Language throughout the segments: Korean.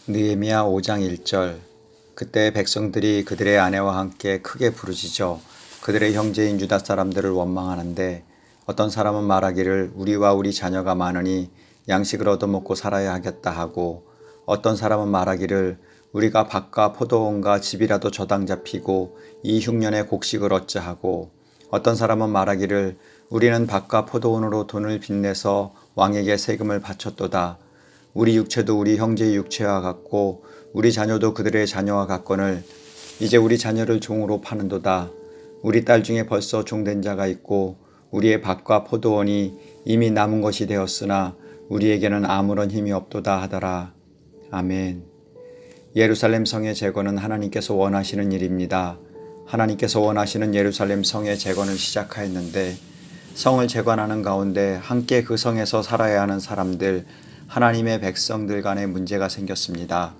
느헤미야 5장 1절. 그때 백성들이 그들의 아내와 함께 크게 부르짖어 그들의 형제인 유다 사람들을 원망하는데, 어떤 사람은 말하기를 우리와 우리 자녀가 많으니 양식을 얻어먹고 살아야 하겠다 하고, 어떤 사람은 말하기를 우리가 밭과 포도원과 집이라도 저당 잡히고 이 흉년에 곡식을 얻자 하고, 어떤 사람은 말하기를 우리는 밭과 포도원으로 돈을 빚내서 왕에게 세금을 바쳤도다. 우리 육체도 우리 형제의 육체와 같고 우리 자녀도 그들의 자녀와 같거늘 이제 우리 자녀를 종으로 파는도다. 우리 딸 중에 벌써 종된 자가 있고 우리의 밭과 포도원이 이미 남은 것이 되었으나 우리에게는 아무런 힘이 없도다 하더라. 아멘. 예루살렘 성의 재건은 하나님께서 원하시는 일입니다. 하나님께서 원하시는 예루살렘 성의 재건을 시작하였는데, 성을 재건하는 가운데 함께 그 성에서 살아야 하는 사람들, 하나님의 백성들 간에 문제가 생겼습니다.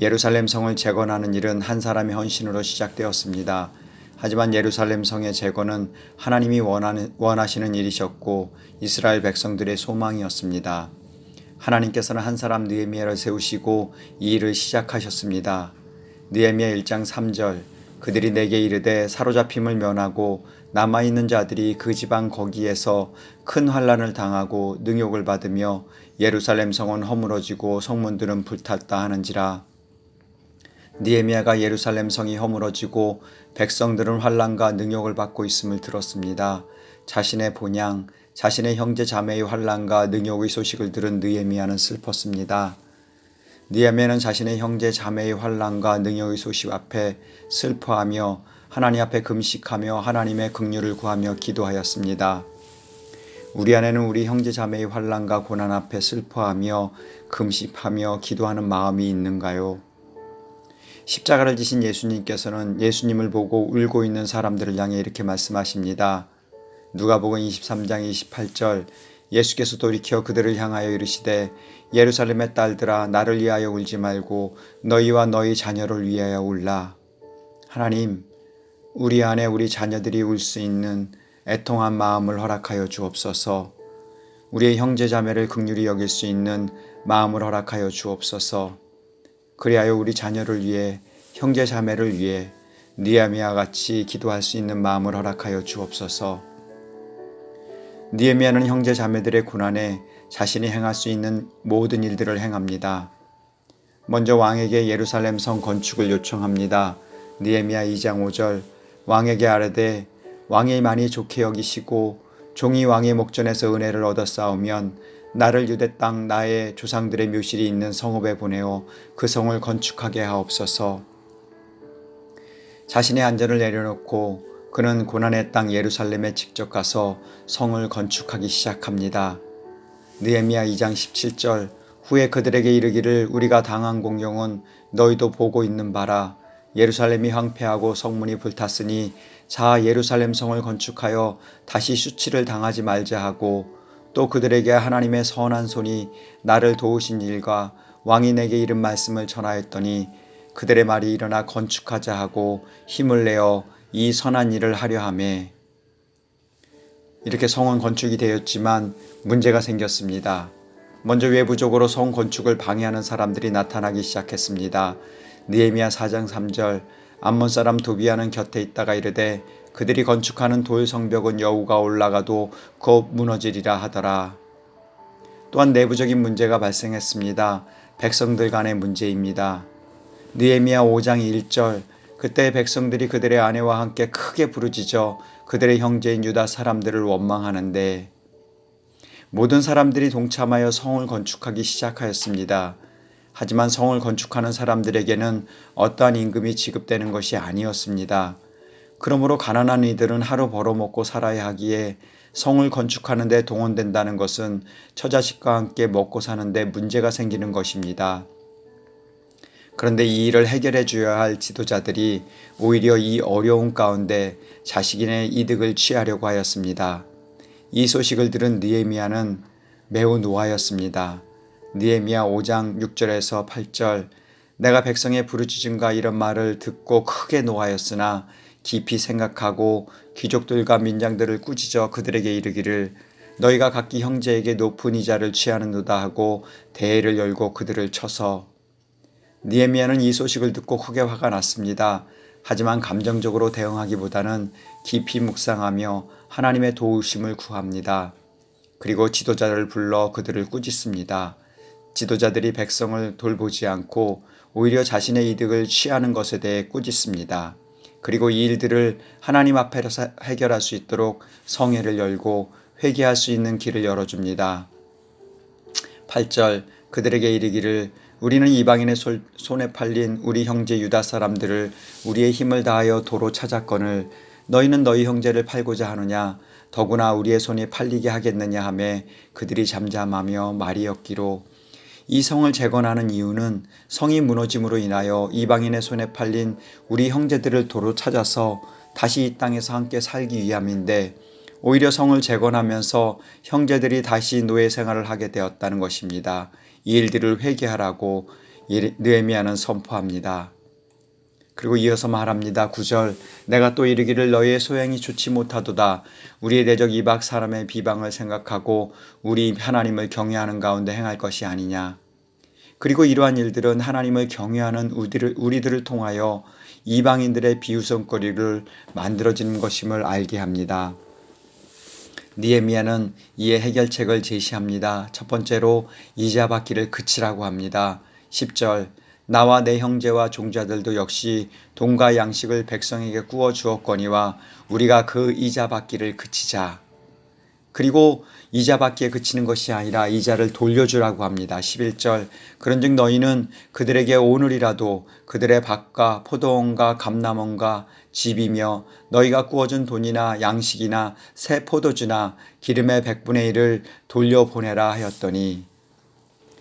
예루살렘 성을 재건하는 일은 한 사람의 헌신으로 시작되었습니다. 하지만 예루살렘 성의 재건은 하나님이 원하시는 일이셨고 이스라엘 백성들의 소망이었습니다. 하나님께서는 한 사람 느헤미야를 세우시고 이 일을 시작하셨습니다. 느헤미야 1장 3절. 그들이 내게 이르되 사로잡힘을 면하고 남아있는 자들이 그 지방 거기에서 큰 환난을 당하고 능욕을 받으며 예루살렘 성은 허물어지고 성문들은 불탔다 하는지라. 느헤미야가 예루살렘 성이 허물어지고 백성들은 환난과 능욕을 받고 있음을 들었습니다. 자신의 본향, 자신의 형제 자매의 환난과 능욕의 소식을 들은 느헤미야는 슬펐습니다. 느헤미야는 자신의 형제 자매의 환난과 능욕의 소식 앞에 슬퍼하며 하나님 앞에 금식하며 하나님의 긍휼을 구하며 기도하였습니다. 우리 안에는 우리 형제 자매의 환난과 고난 앞에 슬퍼하며 금식하며 기도하는 마음이 있는가요? 십자가를 지신 예수님께서는 예수님을 보고 울고 있는 사람들을 향해 이렇게 말씀하십니다. 누가복음 23장 28절. 예수께서 돌이켜 그들을 향하여 이르시되 예루살렘의 딸들아, 나를 위하여 울지 말고 너희와 너희 자녀를 위하여 울라. 하나님, 우리 안에 우리 자녀들이 울 수 있는 애통한 마음을 허락하여 주옵소서. 우리의 형제 자매를 긍휼히 여길 수 있는 마음을 허락하여 주옵소서. 그리하여 우리 자녀를 위해, 형제 자매를 위해 느헤미야와 같이 기도할 수 있는 마음을 허락하여 주옵소서. 느헤미야는 형제 자매들의 고난에 자신이 행할 수 있는 모든 일들을 행합니다. 먼저 왕에게 예루살렘 성 건축을 요청합니다. 느헤미야 2장 5절. 왕에게 아뢰되 왕이 많이 좋게 여기시고 종이 왕의 목전에서 은혜를 얻어 싸우면 나를 유대 땅 나의 조상들의 묘실이 있는 성읍에 보내어 그 성을 건축하게 하옵소서. 자신의 안전을 내려놓고 그는 고난의 땅 예루살렘에 직접 가서 성을 건축하기 시작합니다. 느헤미야 2장 17절. 후에 그들에게 이르기를 우리가 당한 공경은 너희도 보고 있는 바라. 예루살렘이 황폐하고 성문이 불탔으니 자 예루살렘 성을 건축하여 다시 수치를 당하지 말자 하고, 또 그들에게 하나님의 선한 손이 나를 도우신 일과 왕이 내게 이른 말씀을 전하였더니 그들의 말이 일어나 건축하자 하고 힘을 내어 이 선한 일을 하려 하매. 이렇게 성은 건축이 되었지만 문제가 생겼습니다. 먼저 외부적으로 성 건축을 방해하는 사람들이 나타나기 시작했습니다. 느헤미야 4장 3절. 암몬 사람 도비아는 곁에 있다가 이르되 그들이 건축하는 돌 성벽은 여우가 올라가도 곧 무너지리라 하더라. 또한 내부적인 문제가 발생했습니다. 백성들 간의 문제입니다. 느헤미야 5장 1절. 그때 백성들이 그들의 아내와 함께 크게 부르짖어 그들의 형제인 유다 사람들을 원망하는데, 모든 사람들이 동참하여 성을 건축하기 시작하였습니다. 하지만 성을 건축하는 사람들에게는 어떠한 임금이 지급되는 것이 아니었습니다. 그러므로 가난한 이들은 하루 벌어먹고 살아야 하기에 성을 건축하는 데 동원된다는 것은 처자식과 함께 먹고 사는데 문제가 생기는 것입니다. 그런데 이 일을 해결해 줘야 할 지도자들이 오히려 이 어려운 가운데 자신의 이득을 취하려고 하였습니다. 이 소식을 들은 느헤미야는 매우 노하였습니다. 느헤미야 5장 6절에서 8절. 내가 백성의 부르짖음과 이런 말을 듣고 크게 노하였으나 깊이 생각하고 귀족들과 민장들을 꾸짖어 그들에게 이르기를 너희가 각기 형제에게 높은 이자를 취하는도다 하고 대회를 열고 그들을 쳐서 느헤미야는 이 소식을 듣고 크게 화가 났습니다. 하지만 감정적으로 대응하기보다는 깊이 묵상하며 하나님의 도우심을 구합니다. 그리고 지도자를 불러 그들을 꾸짖습니다. 지도자들이 백성을 돌보지 않고 오히려 자신의 이득을 취하는 것에 대해 꾸짖습니다. 그리고 이 일들을 하나님 앞에서 해결할 수 있도록 성회를 열고 회개할 수 있는 길을 열어줍니다. 8절 그들에게 이르기를 우리는 이방인의 손에 팔린 우리 형제 유다 사람들을 우리의 힘을 다하여 도로 찾았거늘 너희는 너희 형제를 팔고자 하느냐 더구나 우리의 손이 팔리게 하겠느냐 하며 그들이 잠잠하며 말이 없기로 이 성을 재건하는 이유는 성이 무너짐으로 인하여 이방인의 손에 팔린 우리 형제들을 도로 찾아서 다시 이 땅에서 함께 살기 위함인데 오히려 성을 재건하면서 형제들이 다시 노예 생활을 하게 되었다는 것입니다. 이 일들을 회개하라고 느헤미야는 선포합니다. 그리고 이어서 말합니다. 9절 내가 또 이르기를 너희의 소행이 좋지 못하도다. 우리의 대적 이방 사람의 비방을 생각하고 우리 하나님을 경외하는 가운데 행할 것이 아니냐. 그리고 이러한 일들은 하나님을 경외하는 우리들을 통하여 이방인들의 비웃음거리를 만들어지는 것임을 알게 합니다. 느헤미야는 이에 해결책을 제시합니다. 첫 번째로 이자 받기를 그치라고 합니다. 10절 나와 내 형제와 종자들도 역시 돈과 양식을 백성에게 구워 주었거니와 우리가 그 이자 받기를 그치자. 그리고 이자 받기에 그치는 것이 아니라 이자를 돌려주라고 합니다. 11절 그런즉 너희는 그들에게 오늘이라도 그들의 밭과 포도원과 감람원과 집이며 너희가 구워준 돈이나 양식이나 새 포도주나 기름의 100분의 1을 돌려보내라 하였더니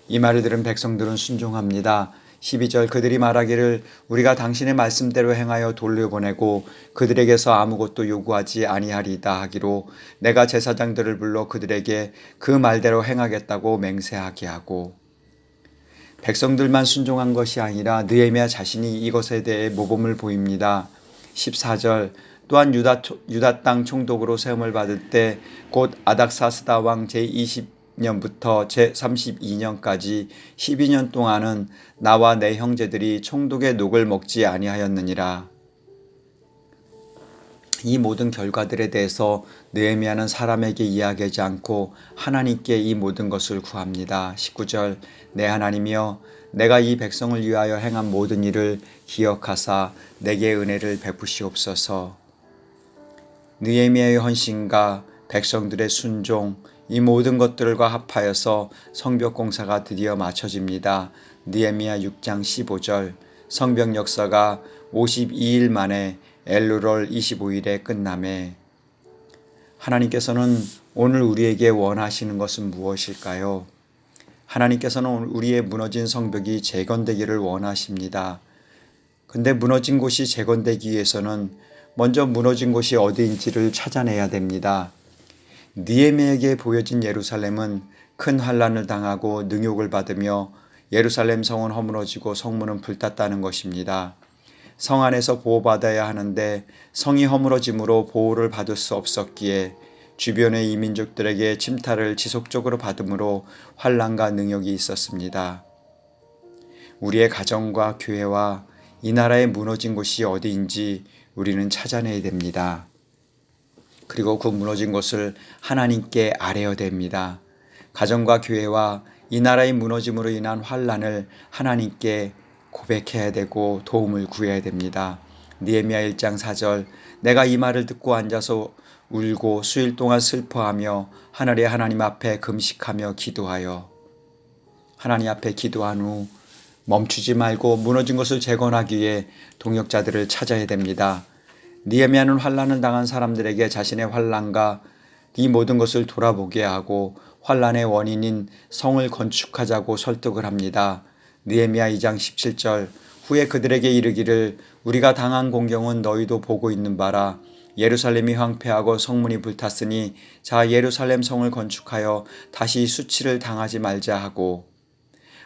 이 말을 들은 백성들은 순종합니다. 12절 그들이 말하기를 우리가 당신의 말씀대로 행하여 돌려보내고 그들에게서 아무것도 요구하지 아니하리다 하기로 내가 제사장들을 불러 그들에게 그 말대로 행하겠다고 맹세하게 하고 백성들만 순종한 것이 아니라 느헤미야 자신이 이것에 대해 모범을 보입니다. 14절 또한 유다 땅 총독으로 세움을 받을 때 곧 아닥사스다 왕 제20년부터 제32년까지 12년 동안은 나와 내 형제들이 총독의 녹을 먹지 아니하였느니라. 이 모든 결과들에 대해서 느헤미야는 사람에게 이야기하지 않고 하나님께 이 모든 것을 구합니다. 19절 내 하나님이여 내가 이 백성을 위하여 행한 모든 일을 기억하사 내게 은혜를 베푸시옵소서. 느헤미야의 헌신과 백성들의 순종 이 모든 것들과 합하여서 성벽 공사가 드디어 마쳐집니다. 느헤미야 6장 15절 성벽 역사가 52일 만에 엘루롤 25일에 끝나매 하나님께서는 오늘 우리에게 원하시는 것은 무엇일까요? 하나님께서는 우리의 무너진 성벽이 재건되기를 원하십니다. 근데 무너진 곳이 재건되기 위해서는 먼저 무너진 곳이 어디인지를 찾아내야 됩니다. 느헤미야에게 보여진 예루살렘은 큰 환난을 당하고 능욕을 받으며 예루살렘 성은 허물어지고 성문은 불탔다는 것입니다. 성 안에서 보호받아야 하는데 성이 허물어짐으로 보호를 받을 수 없었기에 주변의 이민족들에게 침탈을 지속적으로 받음으로 환난과 능욕이 있었습니다. 우리의 가정과 교회와 이 나라의 무너진 곳이 어디인지 우리는 찾아내야 됩니다. 그리고 그 무너진 곳을 하나님께 아뢰어야 됩니다. 가정과 교회와 이 나라의 무너짐으로 인한 환난을 하나님께 고백해야 되고 도움을 구해야 됩니다. 느헤미야 1장 4절 내가 이 말을 듣고 앉아서 울고 수일 동안 슬퍼하며 하늘의 하나님 앞에 금식하며 기도하여 하나님 앞에 기도한 후 멈추지 말고 무너진 것을 재건하기 위해 동역자들을 찾아야 됩니다. 느헤미야는 환난을 당한 사람들에게 자신의 환난과 이 모든 것을 돌아보게 하고 환난의 원인인 성을 건축하자고 설득을 합니다. 느헤미야 2장 17절 후에 그들에게 이르기를 우리가 당한 공경은 너희도 보고 있는 바라. 예루살렘이 황폐하고 성문이 불탔으니 자 예루살렘 성을 건축하여 다시 수치를 당하지 말자 하고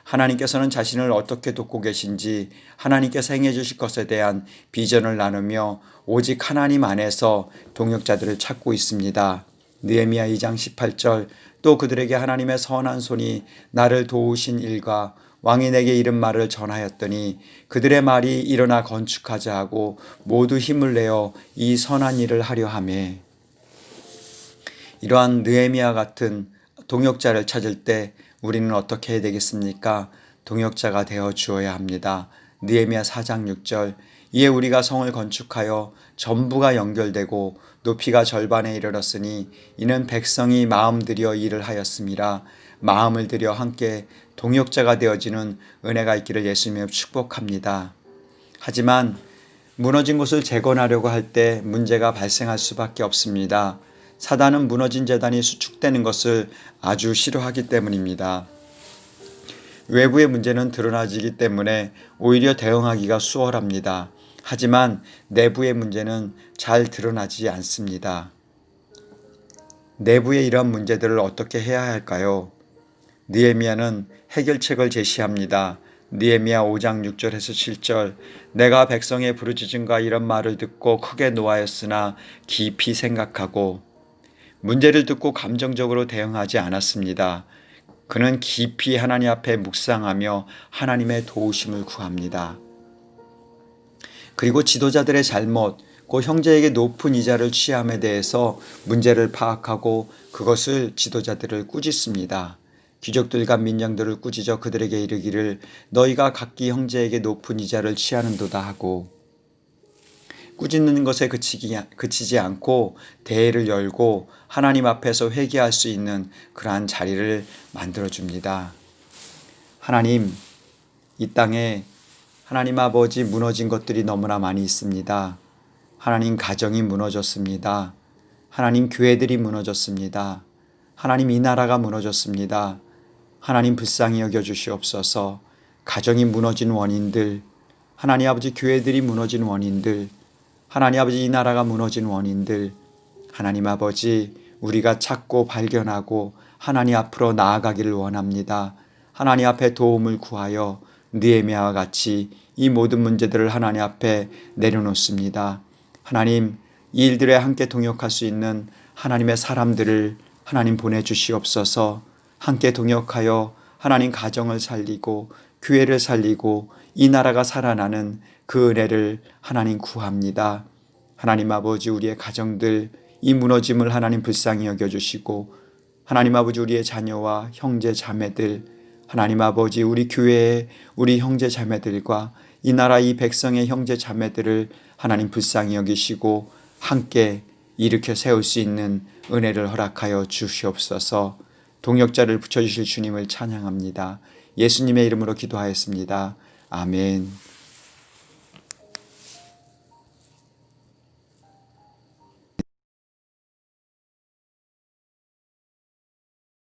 하나님께서는 자신을 어떻게 돕고 계신지 하나님께서 행해 주실 것에 대한 비전을 나누며 오직 하나님 안에서 동역자들을 찾고 있습니다. 느헤미야 2장 18절 또 그들에게 하나님의 선한 손이 나를 도우신 일과 왕이 내게 이런 말을 전하였더니 그들의 말이 일어나 건축하자 하고 모두 힘을 내어 이 선한 일을 하려 하매. 이러한 느헤미야 같은 동역자를 찾을 때 우리는 어떻게 해야 되겠습니까? 동역자가 되어 주어야 합니다. 느헤미야 4장 6절. 이에 우리가 성을 건축하여 전부가 연결되고 높이가 절반에 이르렀으니 이는 백성이 마음 들여 일을 하였음이라. 마음을 들여 함께 동역자가 되어지는 은혜가 있기를 예수님의 축복합니다. 하지만 무너진 곳을 재건하려고 할 때 문제가 발생할 수밖에 없습니다. 사단은 무너진 재단이 수축되는 것을 아주 싫어하기 때문입니다. 외부의 문제는 드러나지기 때문에 오히려 대응하기가 수월합니다. 하지만 내부의 문제는 잘 드러나지 않습니다. 내부의 이러한 문제들을 어떻게 해야 할까요? 느헤미야는 해결책을 제시합니다. 느헤미야 5장 6절에서 7절. 내가 백성의 부르짖음과 이런 말을 듣고 크게 노하였으나 깊이 생각하고. 문제를 듣고 감정적으로 대응하지 않았습니다. 그는 깊이 하나님 앞에 묵상하며 하나님의 도우심을 구합니다. 그리고 지도자들의 잘못, 그 형제에게 높은 이자를 취함에 대해서 문제를 파악하고 그것을 지도자들을 꾸짖습니다. 귀족들과 민정들을 꾸짖어 그들에게 이르기를 너희가 각기 형제에게 높은 이자를 취하는도다 하고, 꾸짖는 것에 그치지 않고 대회를 열고 하나님 앞에서 회개할 수 있는 그러한 자리를 만들어줍니다. 하나님, 이 땅에 하나님 아버지 무너진 것들이 너무나 많이 있습니다. 하나님 가정이 무너졌습니다. 하나님 교회들이 무너졌습니다. 하나님 이 나라가 무너졌습니다. 하나님 불쌍히 여겨주시옵소서. 가정이 무너진 원인들, 하나님 아버지 교회들이 무너진 원인들, 하나님 아버지 이 나라가 무너진 원인들, 하나님 아버지 우리가 찾고 발견하고 하나님 앞으로 나아가기를 원합니다. 하나님 앞에 도움을 구하여 느헤미야와 같이 이 모든 문제들을 하나님 앞에 내려놓습니다. 하나님, 이 일들에 함께 동역할 수 있는 하나님의 사람들을 하나님 보내주시옵소서. 함께 동역하여 하나님 가정을 살리고 교회를 살리고 이 나라가 살아나는 그 은혜를 하나님 구합니다. 하나님 아버지 우리의 가정들 이 무너짐을 하나님 불쌍히 여겨주시고 하나님 아버지 우리의 자녀와 형제 자매들 하나님 아버지 우리 교회의 우리 형제 자매들과 이 나라 이 백성의 형제 자매들을 하나님 불쌍히 여기시고 함께 일으켜 세울 수 있는 은혜를 허락하여 주시옵소서. 동역자를 붙여주실 주님을 찬양합니다. 예수님의 이름으로 기도하였습니다. 아멘.